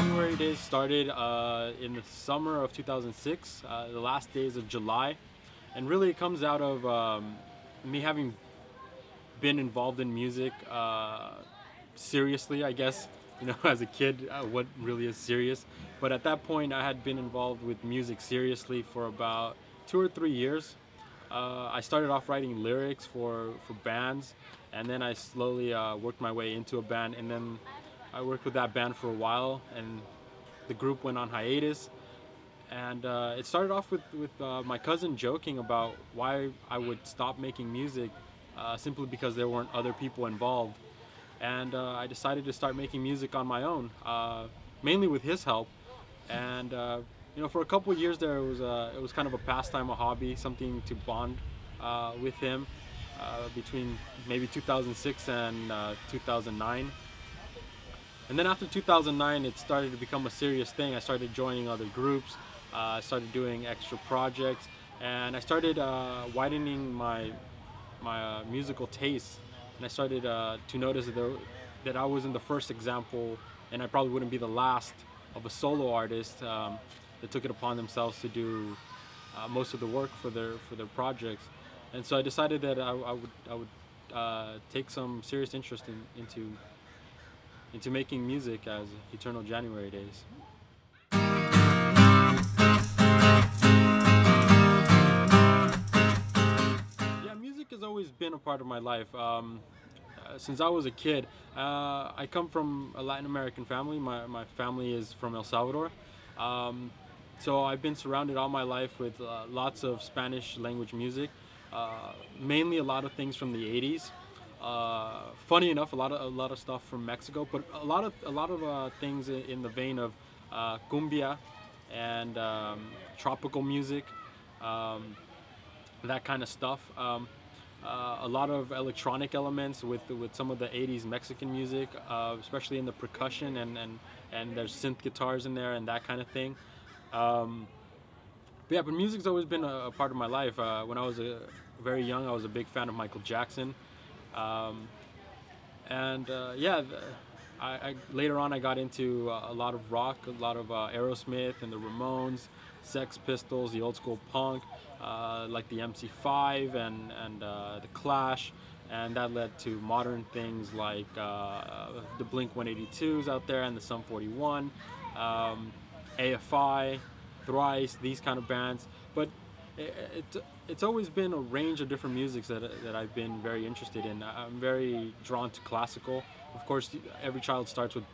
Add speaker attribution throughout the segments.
Speaker 1: January days started in the summer of 2006, the last days of July, and really it comes out of me having been involved in music seriously, I guess. You know, as a kid, what really is serious? But at that point, I had been involved with music seriously for about 2 or 3 years. I started off writing lyrics for bands, and then I slowly worked my way into a band, and then I worked with that band for a while, and the group went on hiatus. And it started off with my cousin joking about why I would stop making music simply because there weren't other people involved. And I decided to start making music on my own, mainly with his help. And you know, for a couple of years there, it was kind of a pastime, a hobby, something to bond with him between maybe 2006 and 2009. And then after 2009, it started to become a serious thing. I started joining other groups, I started doing extra projects, and I started widening my musical tastes. And I started to notice that I wasn't the first example, and I probably wouldn't be the last of a solo artist that took it upon themselves to do most of the work for their projects. And so I decided that I would take some serious interest into making music as Eternal January Days. Yeah, music has always been a part of my life. Since I was a kid, I come from a Latin American family. My family is from El Salvador. So I've been surrounded all my life with lots of Spanish language music, mainly a lot of things from the 80s. Funny enough, a lot of stuff from Mexico, but a lot of things in the vein of cumbia and tropical music, that kind of stuff. A lot of electronic elements with some of the 80s Mexican music, especially in the percussion, and there's synth guitars in there and that kind of thing. But yeah, but music's always been a part of my life. When I was very young, I was a big fan of Michael Jackson. Yeah, later on I got into a lot of rock, a lot of Aerosmith and the Ramones, Sex Pistols, the old school punk, like the MC5 and the Clash, and that led to modern things like the Blink 182s out there and the Sum 41, AFI, Thrice, these kind of bands. But it's always been a range of different musics that I've been very interested in. I'm very drawn to classical. Of course, every child starts with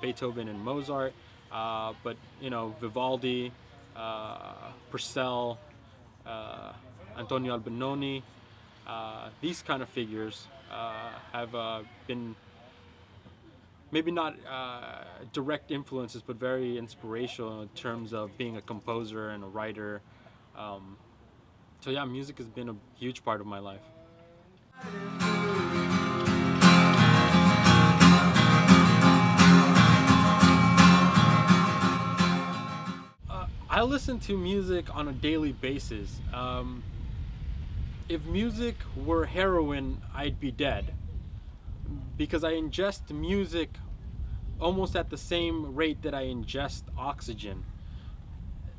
Speaker 1: Beethoven and Mozart, but you know, Vivaldi, Purcell, Antonio Albinoni, these kind of figures have been maybe not direct influences, but very inspirational in terms of being a composer and a writer. So yeah, music has been a huge part of my life. I listen to music on a daily basis. If music were heroin, I'd be dead, because I ingest music almost at the same rate that I ingest oxygen.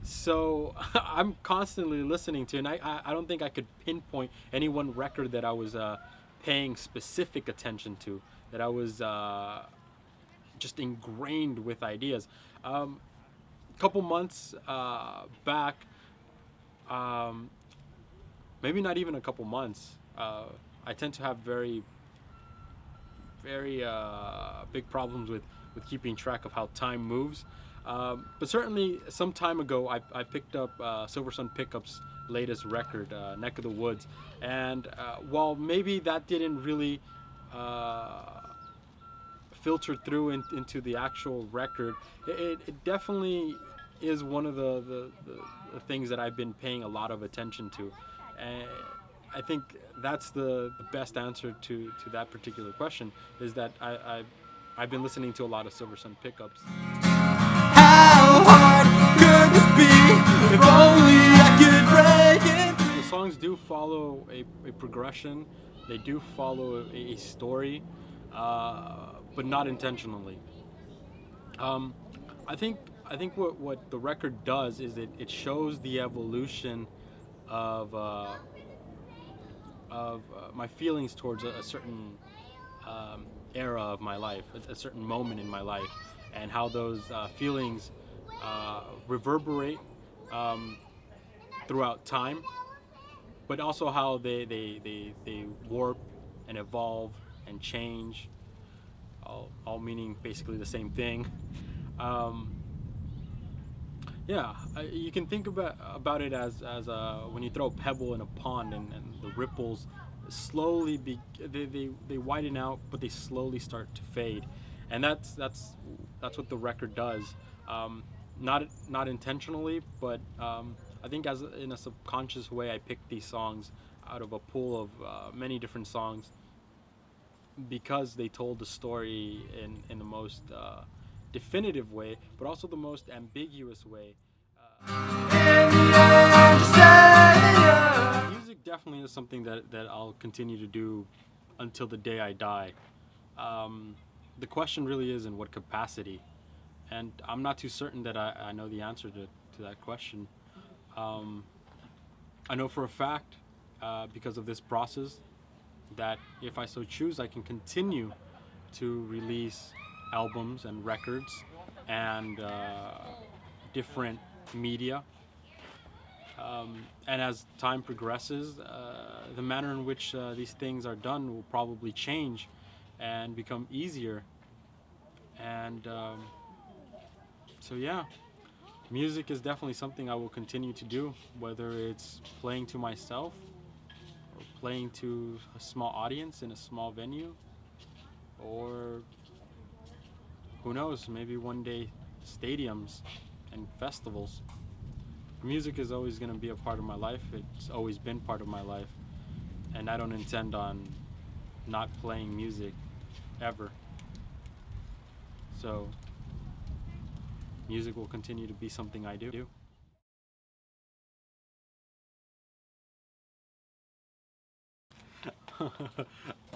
Speaker 1: So I'm constantly listening to, and I don't think I could pinpoint any one record that I was paying specific attention to, that I was just ingrained with ideas. Couple months back, maybe not even a couple months, I tend to have very big problems with keeping track of how time moves. But certainly some time ago, I picked up Silver Sun Pickup's latest record, Neck of the Woods. And while maybe that didn't really filter through into the actual record, it definitely is one of the things that I've been paying a lot of attention to. And I think that's the best answer to that particular question, is that I've been listening to a lot of Silver Sun Pickups.
Speaker 2: How hard could this be if only I could break it?
Speaker 1: The songs do follow a progression. They do follow a story, but not intentionally. I think what the record does is it shows the evolution of my feelings towards a certain era of my life, a certain moment in my life, and how those feelings reverberate um, throughout time, but also how they warp and evolve and change, all meaning basically the same thing. Um, Yeah, you can think about it as when you throw a pebble in a pond and the ripples slowly they widen out, but they slowly start to fade, and that's what the record does. Um, not intentionally, but I think as in a subconscious way, I picked these songs out of a pool of many different songs because they told the story in the most definitive way, but also the most ambiguous way. Music definitely is something that I'll continue to do until the day I die. Um, the question really is in what capacity, and I'm not too certain that I know the answer to that question. Um, I know for a fact, because of this process, that if I so choose, I can continue to release albums and records and different media. And as time progresses, the manner in which these things are done will probably change and become easier. And so, yeah, music is definitely something I will continue to do, whether it's playing to myself or playing to a small audience in a small venue, or who knows, maybe one day stadiums and festivals. Music is always going to be a part of my life. It's always been part of my life, and I don't intend on not playing music ever. So, music will continue to be something I do.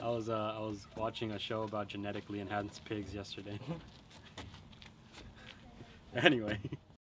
Speaker 1: I was watching a show about genetically enhanced pigs yesterday. Anyway.